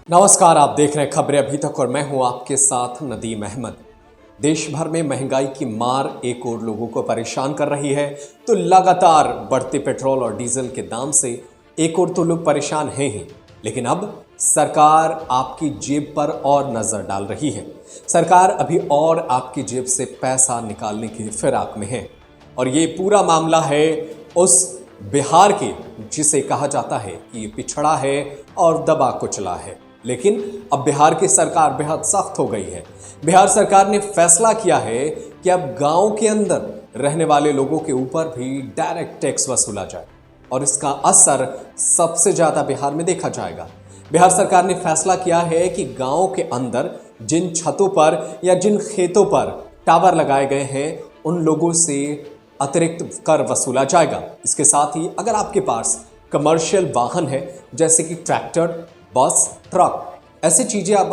नमस्कार, आप देख रहे हैं खबरें अभी तक और मैं हूं आपके साथ नदीम अहमद। देश भर में महंगाई की मार एक और लोगों को परेशान कर रही है, तो लगातार बढ़ते पेट्रोल और डीजल के दाम से एक और तो लोग परेशान हैं ही, लेकिन अब सरकार आपकी जेब पर और नजर डाल रही है। सरकार अभी और आपकी जेब से पैसा निकालने की फिराक में है और ये पूरा मामला है उस बिहार के, जिसे कहा जाता है कि ये पिछड़ा है और दबा कुचला है। लेकिन अब बिहार की सरकार बेहद सख्त हो गई है। बिहार सरकार ने फैसला किया है कि अब गांव के अंदर रहने वाले लोगों के ऊपर भी डायरेक्ट टैक्स वसूला जाए और इसका असर सबसे ज्यादा बिहार में देखा जाएगा। बिहार सरकार ने फैसला किया है कि गांव के अंदर जिन छतों पर या जिन खेतों पर टावर लगाए गए हैं उन लोगों से अतिरिक्त कर वसूला जाएगा। इसके साथ ही अगर आपके पास कमर्शियल वाहन है जैसे कि ट्रैक्टर, बस, ट्रक, ऐसी चीजें आप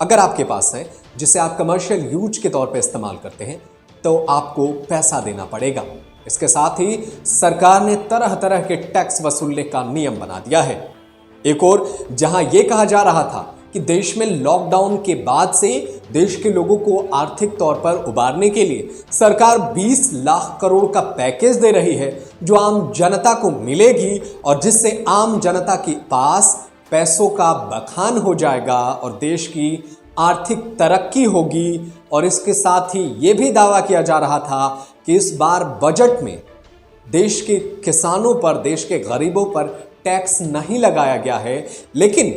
अगर आपके पास हैं जिसे आप कमर्शियल यूज के तौर पे इस्तेमाल करते हैं तो आपको पैसा देना पड़ेगा। इसके साथ ही सरकार ने तरह तरह के टैक्स वसूलने का नियम बना दिया है। एक और जहां यह कहा जा रहा था कि देश में लॉकडाउन के बाद से देश के लोगों को आर्थिक तौर पर उबारने के लिए सरकार 20 लाख करोड़ का पैकेज दे रही है जो आम जनता को मिलेगी और जिससे आम जनता के पास पैसों का बखान हो जाएगा और देश की आर्थिक तरक्की होगी। और इसके साथ ही यह भी दावा किया जा रहा था कि इस बार बजट में देश के किसानों पर, देश के गरीबों पर टैक्स नहीं लगाया गया है। लेकिन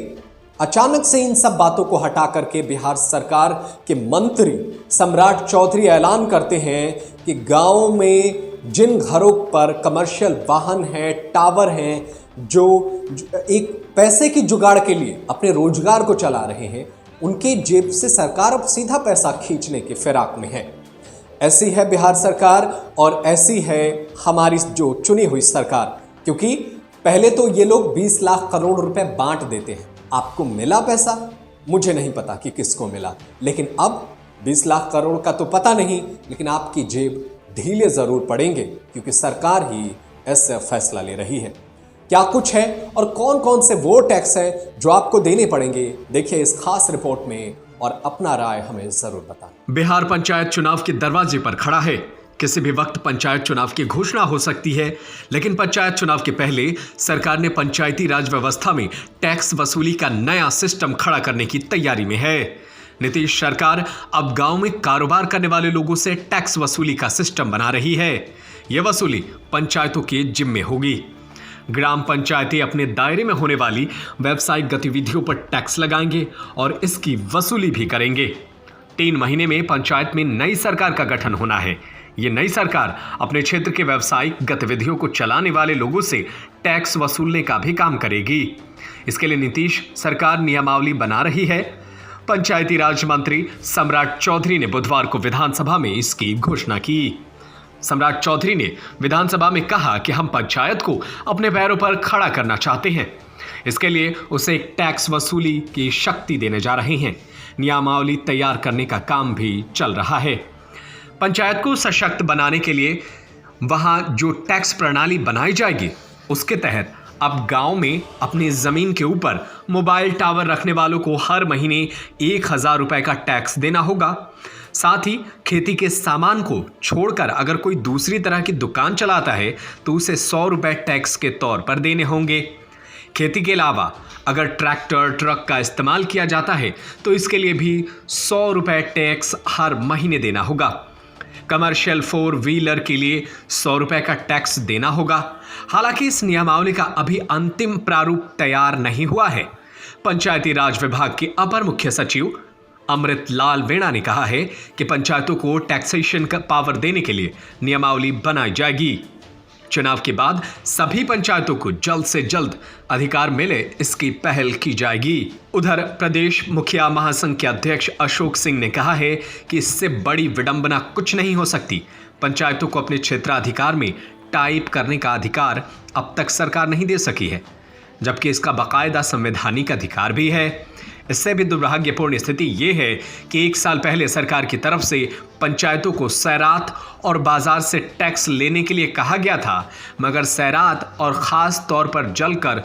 अचानक से इन सब बातों को हटा करके बिहार सरकार के मंत्री सम्राट चौधरी ऐलान करते हैं कि गांव में जिन घरों पर कमर्शियल वाहन है, टावर हैं, जो एक पैसे की जुगाड़ के लिए अपने रोजगार को चला रहे हैं, उनके जेब से सरकार अब सीधा पैसा खींचने के फिराक में है। ऐसी है बिहार सरकार और ऐसी है हमारी जो चुनी हुई सरकार। क्योंकि पहले तो ये लोग 20 लाख करोड़ रुपए बांट देते हैं, आपको मिला पैसा, मुझे नहीं पता कि किसको मिला, लेकिन अब 20 लाख करोड़ का तो पता नहीं, लेकिन आपकी जेब ढीले जरूर पड़ेंगे क्योंकि सरकार ही ऐसा फैसला ले रही है। क्या कुछ है और कौन कौन से वो टैक्स है जो आपको देने पड़ेंगे, देखिए इस खास रिपोर्ट में और अपना राय हमें जरूर बताएं। बिहार पंचायत चुनाव के दरवाजे पर खड़ा है। किसी भी वक्त पंचायत चुनाव की घोषणा हो सकती है, लेकिन पंचायत चुनाव के पहले सरकार ने पंचायती राज व्यवस्था में टैक्स वसूली का नया सिस्टम खड़ा करने की तैयारी में है। नीतीश सरकार अब गांव में कारोबार करने वाले लोगों से टैक्स वसूली का सिस्टम बना रही है। यह वसूली पंचायतों के जिम्मे होगी। ग्राम पंचायतें अपने दायरे में होने वाली व्यावसायिक गतिविधियों पर टैक्स लगाएंगे और इसकी वसूली भी करेंगे। 3 महीने में पंचायत में नई सरकार का गठन होना है। ये नई सरकार अपने क्षेत्र के व्यावसायिक गतिविधियों को चलाने वाले लोगों से टैक्स वसूलने का भी काम करेगी। इसके लिए नीतीश सरकार नियमावली बना रही है। पंचायती राज मंत्री सम्राट चौधरी ने बुधवार को विधानसभा में इसकी घोषणा की। सम्राट चौधरी ने विधानसभा में कहा कि हम पंचायत को अपने पैरों पर खड़ा करना चाहते हैं। इसके लिए उसे एक टैक्स वसूली की शक्ति देने जा रहे हैं। नियमावली तैयार करने का काम भी चल रहा है। पंचायत को सशक्त बनाने के लिए वहां जो टैक्स प्रणाली बनाई जाएगी उसके तहत अब गांव में अपनी जमीन के ऊपर मोबाइल टावर रखने वालों को हर महीने 1000 रुपए का टैक्स देना होगा। साथ ही खेती के सामान को छोड़कर अगर कोई दूसरी तरह की दुकान चलाता है तो उसे 100 रुपए टैक्स के तौर पर देने होंगे। खेती के अलावा अगर ट्रैक्टर, ट्रक का इस्तेमाल किया जाता है तो इसके लिए भी 100 रुपए टैक्स हर महीने देना होगा। कमर्शियल 4 व्हीलर के लिए 100 रुपए का टैक्स देना होगा। हालांकि इस नियमावली का अभी अंतिम प्रारूप तैयार नहीं हुआ है। पंचायती राज विभाग के अपर मुख्य सचिव अमृत लाल वीणा ने कहा है कि पंचायतों को टैक्सेशन का पावर देने के लिए नियमावली बनाई जाएगी। चुनाव के बाद सभी पंचायतों को जल्द से जल्द अधिकार मिले, इसकी पहल की जाएगी। उधर प्रदेश मुखिया महासंघ के अध्यक्ष अशोक सिंह ने कहा है कि इससे बड़ी विडंबना कुछ नहीं हो सकती। पंचायतों को अपने क्षेत्राधिकार में टाइप करने का अधिकार अब तक सरकार नहीं दे सकी है, जबकि इसका बाकायदा संवैधानिक अधिकार भी है। इससे भी दुर्भाग्यपूर्ण स्थिति ये है कि 1 साल पहले सरकार की तरफ से पंचायतों को सैरात और बाजार से टैक्स लेने के लिए कहा गया था, मगर सैरात और ख़ास तौर पर जलकर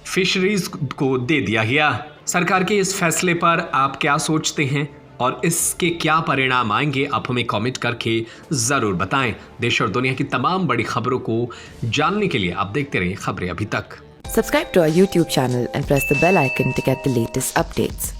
फिशरीज को दे दिया गया। सरकार के इस फैसले पर आप क्या सोचते हैं और इसके क्या परिणाम आएंगे, आप हमें कमेंट करके ज़रूर बताएं। देश और दुनिया की तमाम बड़ी खबरों को जानने के लिए आप देखते रहिए खबरें अभी तक। Subscribe to our YouTube channel and press the bell icon to get the latest updates.